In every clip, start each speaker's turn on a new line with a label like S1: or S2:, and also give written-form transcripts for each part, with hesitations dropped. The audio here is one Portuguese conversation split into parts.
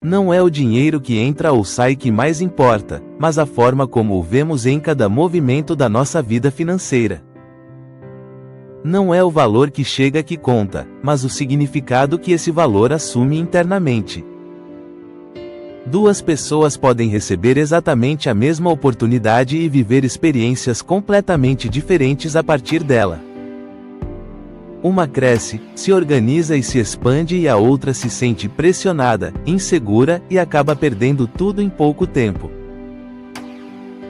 S1: Não é o dinheiro que entra ou sai que mais importa, mas a forma como o vemos em cada movimento da nossa vida financeira. Não é o valor que chega que conta, mas o significado que esse valor assume internamente. Duas pessoas podem receber exatamente a mesma oportunidade e viver experiências completamente diferentes a partir dela. Uma cresce, se organiza e se expande e a outra se sente pressionada, insegura e acaba perdendo tudo em pouco tempo.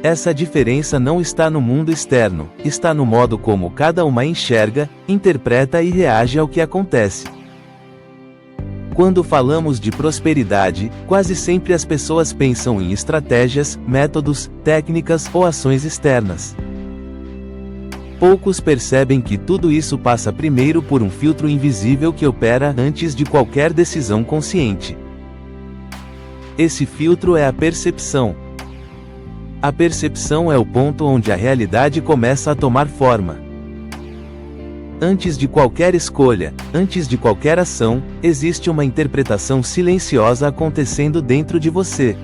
S1: Essa diferença não está no mundo externo, está no modo como cada uma enxerga, interpreta e reage ao que acontece. Quando falamos de prosperidade, quase sempre as pessoas pensam em estratégias, métodos, técnicas ou ações externas. Poucos percebem que tudo isso passa primeiro por um filtro invisível que opera antes de qualquer decisão consciente. Esse filtro é a percepção. A percepção é o ponto onde a realidade começa a tomar forma. Antes de qualquer escolha, antes de qualquer ação, existe uma interpretação silenciosa acontecendo dentro de você.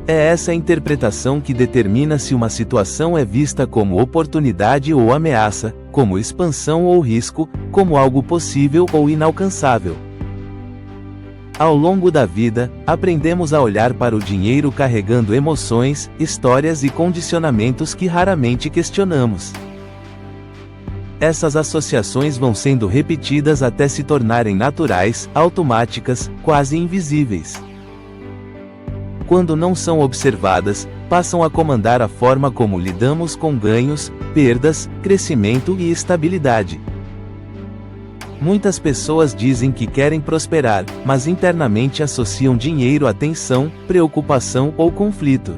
S1: É essa interpretação que determina se uma situação é vista como oportunidade ou ameaça, como expansão ou risco, como algo possível ou inalcançável. Ao longo da vida, aprendemos a olhar para o dinheiro carregando emoções, histórias e condicionamentos que raramente questionamos. Essas associações vão sendo repetidas até se tornarem naturais, automáticas, quase invisíveis. Quando não são observadas, passam a comandar a forma como lidamos com ganhos, perdas, crescimento e estabilidade. Muitas pessoas dizem que querem prosperar, mas internamente associam dinheiro a tensão, preocupação ou conflito.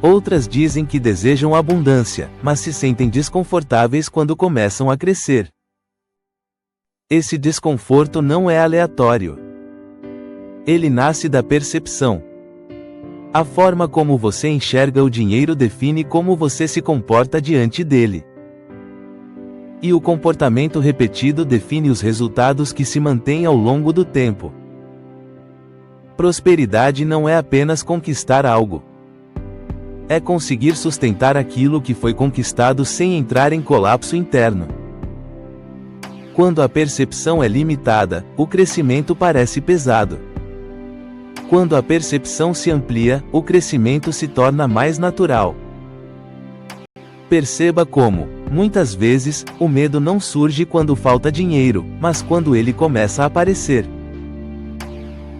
S1: Outras dizem que desejam abundância, mas se sentem desconfortáveis quando começam a crescer. Esse desconforto não é aleatório. Ele nasce da percepção. A forma como você enxerga o dinheiro define como você se comporta diante dele. E o comportamento repetido define os resultados que se mantêm ao longo do tempo. Prosperidade não é apenas conquistar algo. É conseguir sustentar aquilo que foi conquistado sem entrar em colapso interno. Quando a percepção é limitada, o crescimento parece pesado. Quando a percepção se amplia, o crescimento se torna mais natural. Perceba como, muitas vezes, o medo não surge quando falta dinheiro, mas quando ele começa a aparecer.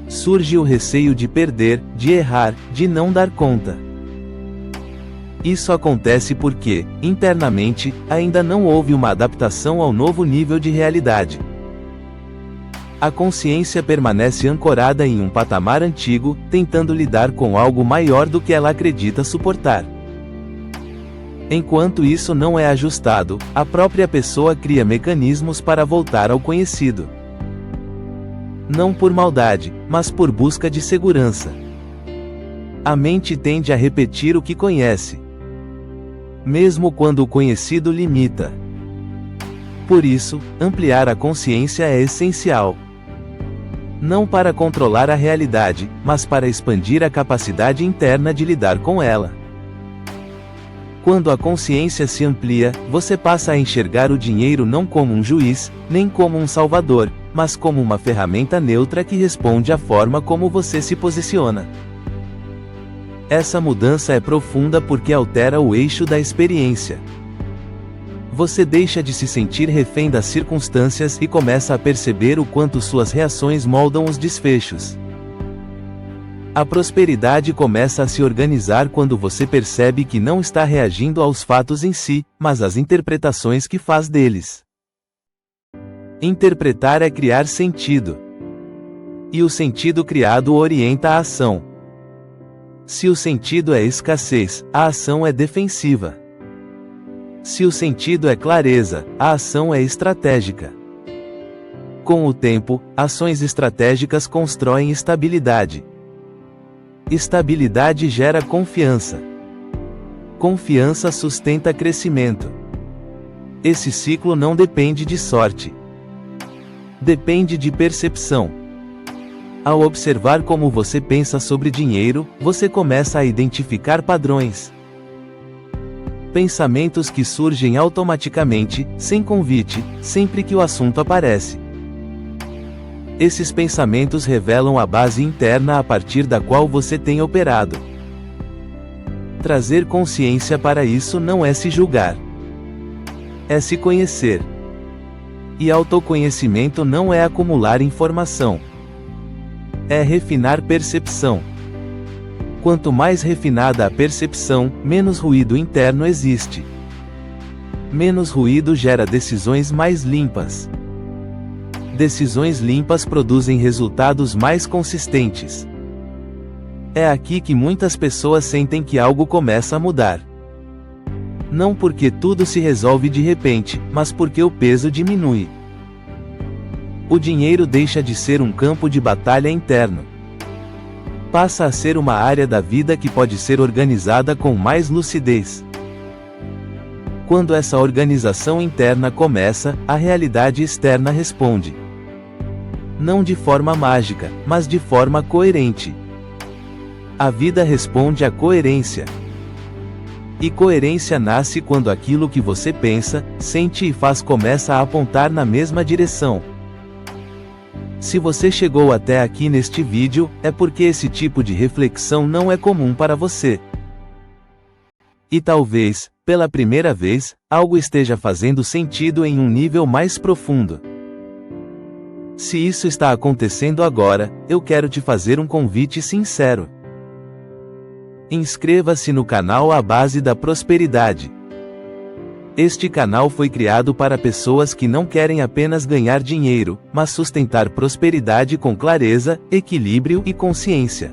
S1: Surge o receio de perder, de errar, de não dar conta. Isso acontece porque, internamente, ainda não houve uma adaptação ao novo nível de realidade. A consciência permanece ancorada em um patamar antigo, tentando lidar com algo maior do que ela acredita suportar. Enquanto isso não é ajustado, a própria pessoa cria mecanismos para voltar ao conhecido. Não por maldade, mas por busca de segurança. A mente tende a repetir o que conhece, mesmo quando o conhecido limita. Por isso, ampliar a consciência é essencial. Não para controlar a realidade, mas para expandir a capacidade interna de lidar com ela. Quando a consciência se amplia, você passa a enxergar o dinheiro não como um juiz, nem como um salvador, mas como uma ferramenta neutra que responde à forma como você se posiciona. Essa mudança é profunda porque altera o eixo da experiência. Você deixa de se sentir refém das circunstâncias e começa a perceber o quanto suas reações moldam os desfechos. A prosperidade começa a se organizar quando você percebe que não está reagindo aos fatos em si, mas às interpretações que faz deles. Interpretar é criar sentido. E o sentido criado orienta a ação. Se o sentido é escassez, a ação é defensiva. Se o sentido é clareza, a ação é estratégica. Com o tempo, ações estratégicas constroem estabilidade. Estabilidade gera confiança. Confiança sustenta crescimento. Esse ciclo não depende de sorte. Depende de percepção. Ao observar como você pensa sobre dinheiro, você começa a identificar padrões. Pensamentos que surgem automaticamente, sem convite, sempre que o assunto aparece. Esses pensamentos revelam a base interna a partir da qual você tem operado. Trazer consciência para isso não é se julgar. É se conhecer. E autoconhecimento não é acumular informação. É refinar percepção. Quanto mais refinada a percepção, menos ruído interno existe. Menos ruído gera decisões mais limpas. Decisões limpas produzem resultados mais consistentes. É aqui que muitas pessoas sentem que algo começa a mudar. Não porque tudo se resolve de repente, mas porque o peso diminui. O dinheiro deixa de ser um campo de batalha interno. Passa a ser uma área da vida que pode ser organizada com mais lucidez. Quando essa organização interna começa, a realidade externa responde. Não de forma mágica, mas de forma coerente. A vida responde à coerência. E coerência nasce quando aquilo que você pensa, sente e faz começa a apontar na mesma direção. Se você chegou até aqui neste vídeo, é porque esse tipo de reflexão não é comum para você. E talvez, pela primeira vez, algo esteja fazendo sentido em um nível mais profundo. Se isso está acontecendo agora, eu quero te fazer um convite sincero. Inscreva-se no canal A Base da Prosperidade. Este canal foi criado para pessoas que não querem apenas ganhar dinheiro, mas sustentar prosperidade com clareza, equilíbrio e consciência.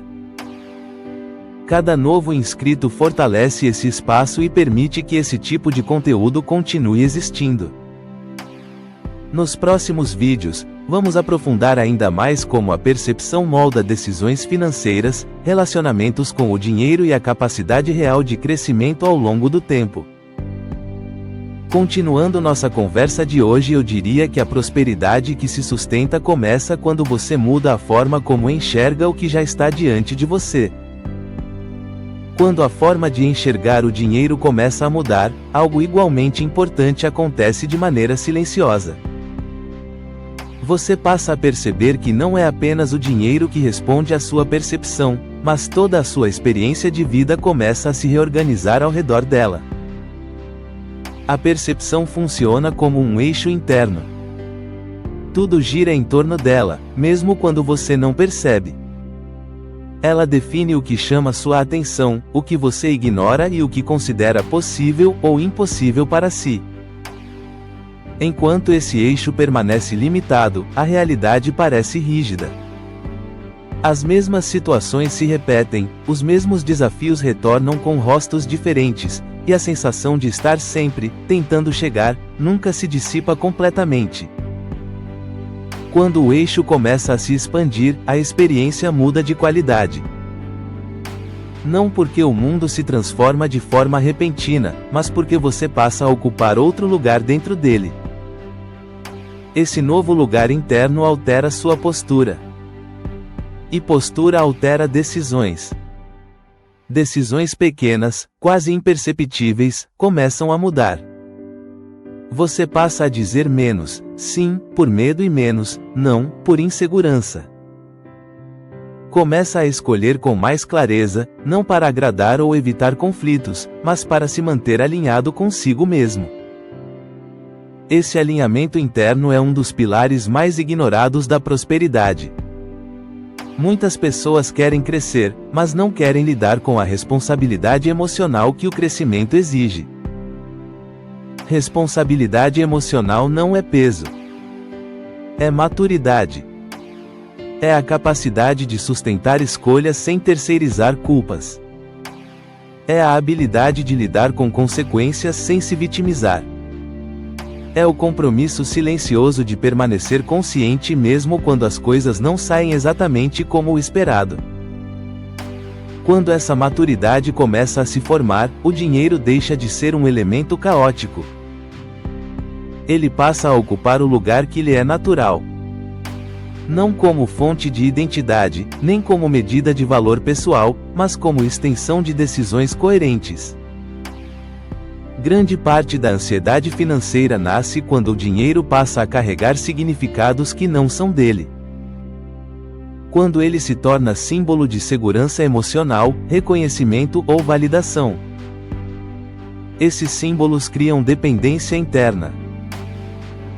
S1: Cada novo inscrito fortalece esse espaço e permite que esse tipo de conteúdo continue existindo. Nos próximos vídeos, vamos aprofundar ainda mais como a percepção molda decisões financeiras, relacionamentos com o dinheiro e a capacidade real de crescimento ao longo do tempo. Continuando nossa conversa de hoje, eu diria que a prosperidade que se sustenta começa quando você muda a forma como enxerga o que já está diante de você. Quando a forma de enxergar o dinheiro começa a mudar, algo igualmente importante acontece de maneira silenciosa. Você passa a perceber que não é apenas o dinheiro que responde à sua percepção, mas toda a sua experiência de vida começa a se reorganizar ao redor dela. A percepção funciona como um eixo interno. Tudo gira em torno dela, mesmo quando você não percebe. Ela define o que chama sua atenção, o que você ignora e o que considera possível ou impossível para si. Enquanto esse eixo permanece limitado, a realidade parece rígida. As mesmas situações se repetem, os mesmos desafios retornam com rostos diferentes, e a sensação de estar sempre, tentando chegar, nunca se dissipa completamente. Quando o eixo começa a se expandir, a experiência muda de qualidade. Não porque o mundo se transforma de forma repentina, mas porque você passa a ocupar outro lugar dentro dele. Esse novo lugar interno altera sua postura. E postura altera decisões. Decisões pequenas, quase imperceptíveis, começam a mudar. Você passa a dizer menos, sim, por medo e menos, não, por insegurança. Começa a escolher com mais clareza, não para agradar ou evitar conflitos, mas para se manter alinhado consigo mesmo. Esse alinhamento interno é um dos pilares mais ignorados da prosperidade. Muitas pessoas querem crescer, mas não querem lidar com a responsabilidade emocional que o crescimento exige. Responsabilidade emocional não é peso. É maturidade. É a capacidade de sustentar escolhas sem terceirizar culpas. É a habilidade de lidar com consequências sem se vitimizar. É o compromisso silencioso de permanecer consciente mesmo quando as coisas não saem exatamente como o esperado. Quando essa maturidade começa a se formar, o dinheiro deixa de ser um elemento caótico. Ele passa a ocupar o lugar que lhe é natural. Não como fonte de identidade, nem como medida de valor pessoal, mas como extensão de decisões coerentes. Grande parte da ansiedade financeira nasce quando o dinheiro passa a carregar significados que não são dele. Quando ele se torna símbolo de segurança emocional, reconhecimento ou validação. Esses símbolos criam dependência interna.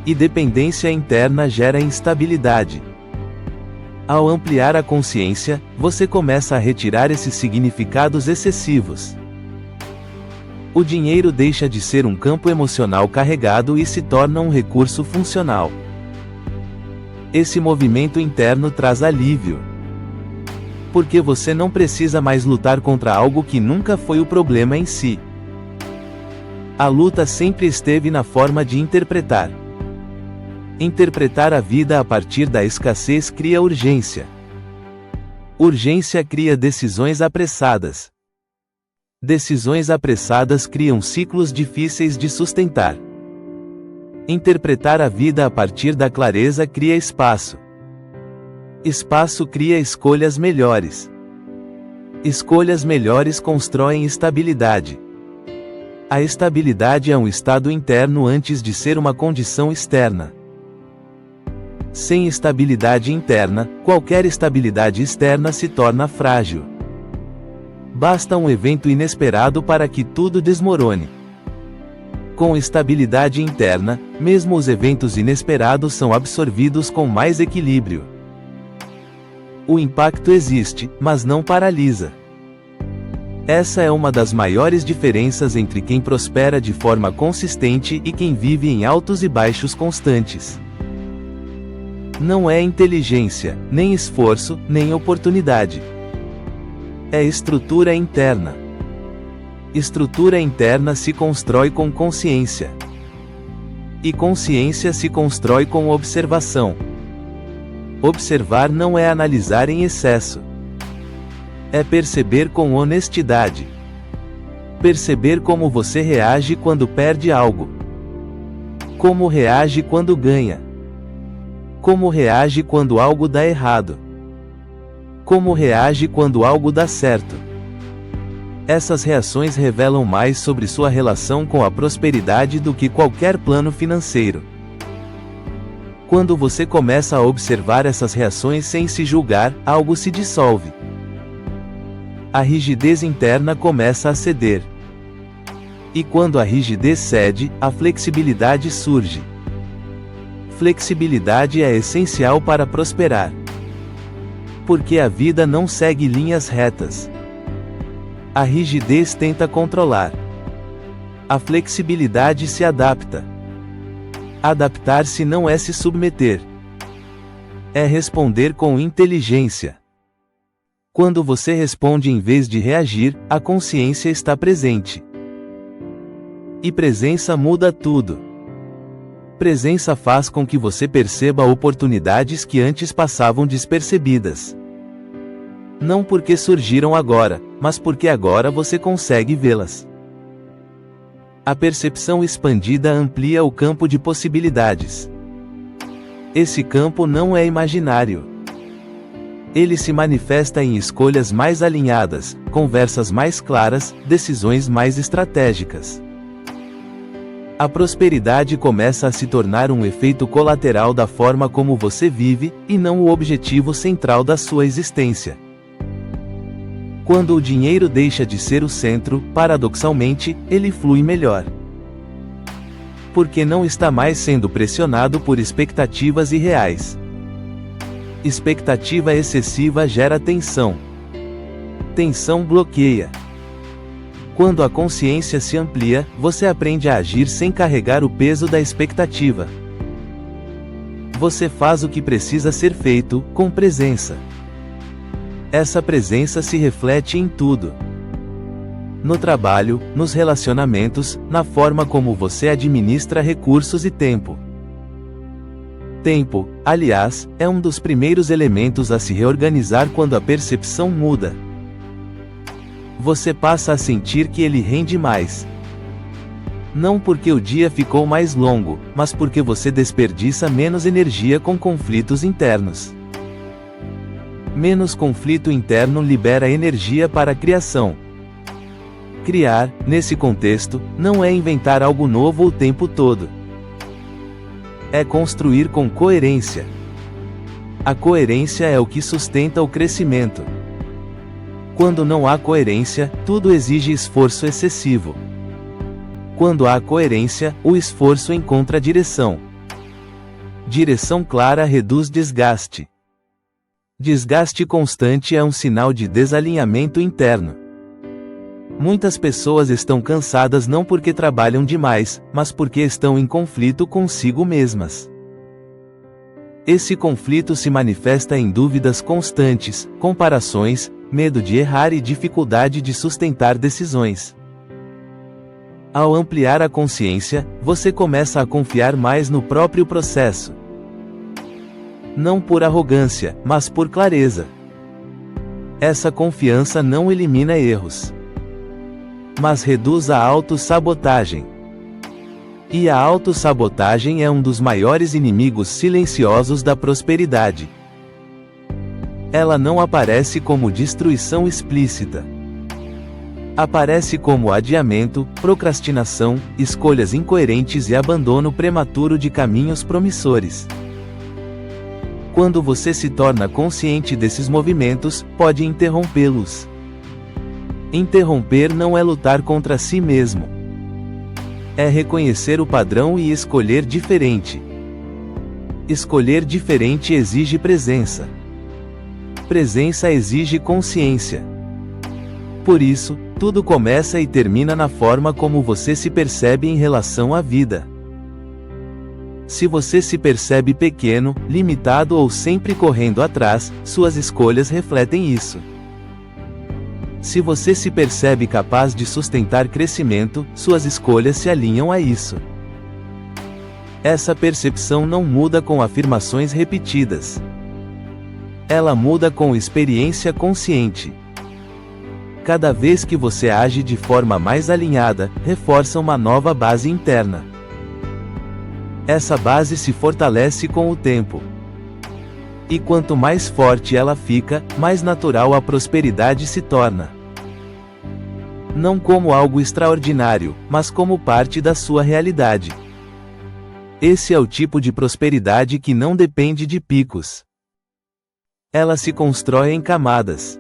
S1: E dependência interna gera instabilidade. Ao ampliar a consciência, você começa a retirar esses significados excessivos. O dinheiro deixa de ser um campo emocional carregado e se torna um recurso funcional. Esse movimento interno traz alívio. Porque você não precisa mais lutar contra algo que nunca foi o problema em si. A luta sempre esteve na forma de interpretar. Interpretar a vida a partir da escassez cria urgência. Urgência cria decisões apressadas. Decisões apressadas criam ciclos difíceis de sustentar. Interpretar a vida a partir da clareza cria espaço. Espaço cria escolhas melhores. Escolhas melhores constroem estabilidade. A estabilidade é um estado interno antes de ser uma condição externa. Sem estabilidade interna, qualquer estabilidade externa se torna frágil. Basta um evento inesperado para que tudo desmorone. Com estabilidade interna, mesmo os eventos inesperados são absorvidos com mais equilíbrio. O impacto existe, mas não paralisa. Essa é uma das maiores diferenças entre quem prospera de forma consistente e quem vive em altos e baixos constantes. Não é inteligência, nem esforço, nem oportunidade. É estrutura interna. Estrutura interna se constrói com consciência. E consciência se constrói com observação. Observar não é analisar em excesso. É perceber com honestidade. Perceber como você reage quando perde algo. Como reage quando ganha. Como reage quando algo dá errado. Como reage quando algo dá certo. Essas reações revelam mais sobre sua relação com a prosperidade do que qualquer plano financeiro. Quando você começa a observar essas reações sem se julgar, algo se dissolve. A rigidez interna começa a ceder. E quando a rigidez cede, a flexibilidade surge. Flexibilidade é essencial para prosperar. Porque a vida não segue linhas retas. A rigidez tenta controlar. A flexibilidade se adapta. Adaptar-se não é se submeter. É responder com inteligência. Quando você responde em vez de reagir, a consciência está presente. E presença muda tudo. Presença faz com que você perceba oportunidades que antes passavam despercebidas. Não porque surgiram agora, mas porque agora você consegue vê-las. A percepção expandida amplia o campo de possibilidades. Esse campo não é imaginário. Ele se manifesta em escolhas mais alinhadas, conversas mais claras, decisões mais estratégicas. A prosperidade começa a se tornar um efeito colateral da forma como você vive, e não o objetivo central da sua existência. Quando o dinheiro deixa de ser o centro, paradoxalmente, ele flui melhor. Porque não está mais sendo pressionado por expectativas irreais. Expectativa excessiva gera tensão. Tensão bloqueia. Quando a consciência se amplia, você aprende a agir sem carregar o peso da expectativa. Você faz o que precisa ser feito, com presença. Essa presença se reflete em tudo. No trabalho, nos relacionamentos, na forma como você administra recursos e tempo. Tempo, aliás, é um dos primeiros elementos a se reorganizar quando a percepção muda. Você passa a sentir que ele rende mais. Não porque o dia ficou mais longo, mas porque você desperdiça menos energia com conflitos internos. Menos conflito interno libera energia para a criação. Criar, nesse contexto, não é inventar algo novo o tempo todo. É construir com coerência. A coerência é o que sustenta o crescimento. Quando não há coerência, tudo exige esforço excessivo. Quando há coerência, o esforço encontra direção. Direção clara reduz desgaste. Desgaste constante é um sinal de desalinhamento interno. Muitas pessoas estão cansadas não porque trabalham demais, mas porque estão em conflito consigo mesmas. Esse conflito se manifesta em dúvidas constantes, comparações, medo de errar e dificuldade de sustentar decisões. Ao ampliar a consciência, você começa a confiar mais no próprio processo. Não por arrogância, mas por clareza. Essa confiança não elimina erros, mas reduz a autossabotagem. E a autossabotagem é um dos maiores inimigos silenciosos da prosperidade. Ela não aparece como destruição explícita. Aparece como adiamento, procrastinação, escolhas incoerentes e abandono prematuro de caminhos promissores. Quando você se torna consciente desses movimentos, pode interrompê-los. Interromper não é lutar contra si mesmo. É reconhecer o padrão e escolher diferente. Escolher diferente exige presença. Presença exige consciência. Por isso, tudo começa e termina na forma como você se percebe em relação à vida. Se você se percebe pequeno, limitado ou sempre correndo atrás, suas escolhas refletem isso. Se você se percebe capaz de sustentar crescimento, suas escolhas se alinham a isso. Essa percepção não muda com afirmações repetidas. Ela muda com experiência consciente. Cada vez que você age de forma mais alinhada, reforça uma nova base interna. Essa base se fortalece com o tempo. E quanto mais forte ela fica, mais natural a prosperidade se torna. Não como algo extraordinário, mas como parte da sua realidade. Esse é o tipo de prosperidade que não depende de picos. Ela se constrói em camadas.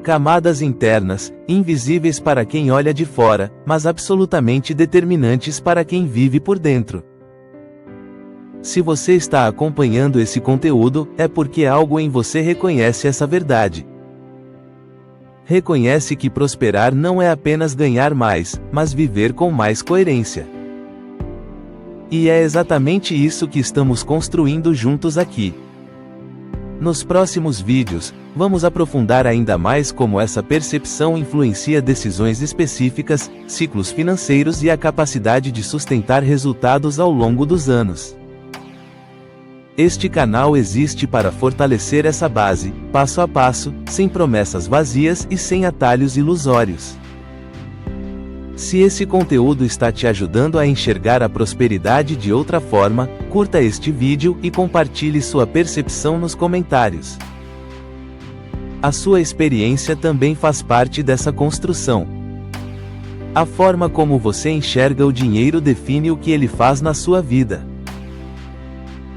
S1: Camadas internas, invisíveis para quem olha de fora, mas absolutamente determinantes para quem vive por dentro. Se você está acompanhando esse conteúdo, é porque algo em você reconhece essa verdade. Reconhece que prosperar não é apenas ganhar mais, mas viver com mais coerência. E é exatamente isso que estamos construindo juntos aqui. Nos próximos vídeos, vamos aprofundar ainda mais como essa percepção influencia decisões específicas, ciclos financeiros e a capacidade de sustentar resultados ao longo dos anos. Este canal existe para fortalecer essa base, passo a passo, sem promessas vazias e sem atalhos ilusórios. Se esse conteúdo está te ajudando a enxergar a prosperidade de outra forma, curta este vídeo e compartilhe sua percepção nos comentários. A sua experiência também faz parte dessa construção. A forma como você enxerga o dinheiro define o que ele faz na sua vida.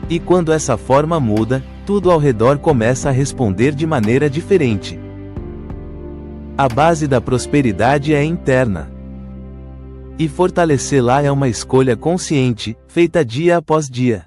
S1: E quando essa forma muda, tudo ao redor começa a responder de maneira diferente. A base da prosperidade é interna. E fortalecê-la é uma escolha consciente, feita dia após dia.